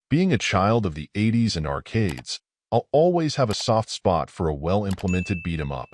Being a child of the 80s and arcades, I'll always have a soft spot for a well-implemented beat-em-up.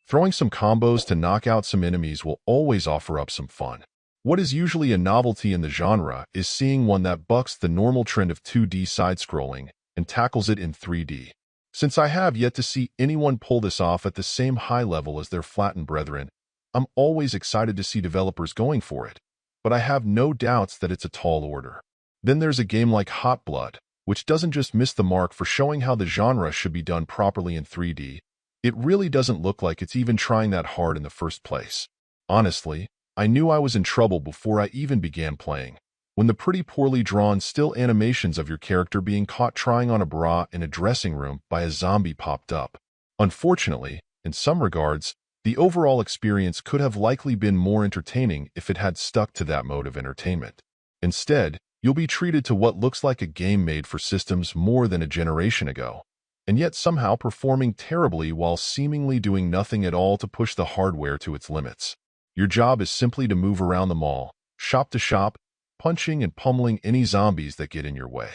Throwing some combos to knock out some enemies will always offer up some fun. What is usually a novelty in the genre is seeing one that bucks the normal trend of 2D side-scrolling and tackles it in 3D. Since I have yet to see anyone pull this off at the same high level as their flattened brethren, I'm always excited to see developers going for it, but I have no doubts that it's a tall order. Then there's a game like Hot Blood, which doesn't just miss the mark for showing how the genre should be done properly in 3D. It really doesn't look like it's even trying that hard in the first place. Honestly, I knew I was in trouble before I even began playing, when the pretty poorly drawn still animations of your character being caught trying on a bra in a dressing room by a zombie popped up. Unfortunately, in some regards, the overall experience could have likely been more entertaining if it had stuck to that mode of entertainment. Instead, you'll be treated to what looks like a game made for systems more than a generation ago, and yet somehow performing terribly while seemingly doing nothing at all to push the hardware to its limits. Your job is simply to move around the mall, shop to shop, punching and pummeling any zombies that get in your way.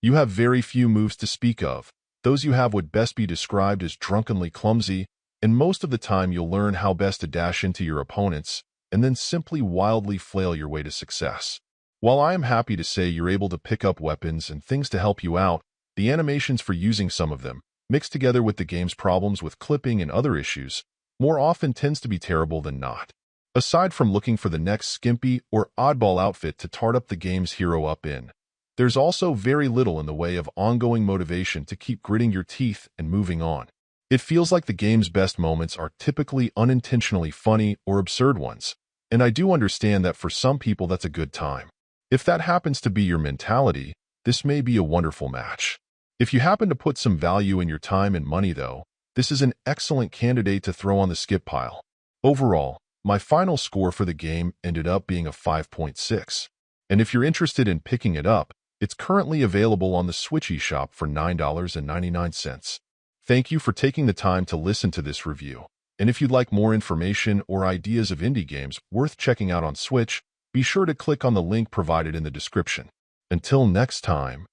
You have very few moves to speak of. Those you have would best be described as drunkenly clumsy, and most of the time you'll learn how best to dash into your opponents and then simply wildly flail your way to success. While I am happy to say you're able to pick up weapons and things to help you out, the animations for using some of them, mixed together with the game's problems with clipping and other issues, more often tends to be terrible than not. Aside from looking for the next skimpy or oddball outfit to tart up the game's hero up in, there's also very little in the way of ongoing motivation to keep gritting your teeth and moving on. It feels like the game's best moments are typically unintentionally funny or absurd ones, and I do understand that for some people that's a good time. If that happens to be your mentality, this may be a wonderful match. If you happen to put some value in your time and money, though, this is an excellent candidate to throw on the skip pile. Overall, my final score for the game ended up being a 5.6. And if you're interested in picking it up, it's currently available on the Switch eShop for $9.99. Thank you for taking the time to listen to this review. And if you'd like more information or ideas of indie games worth checking out on Switch, be sure to click on the link provided in the description. Until next time.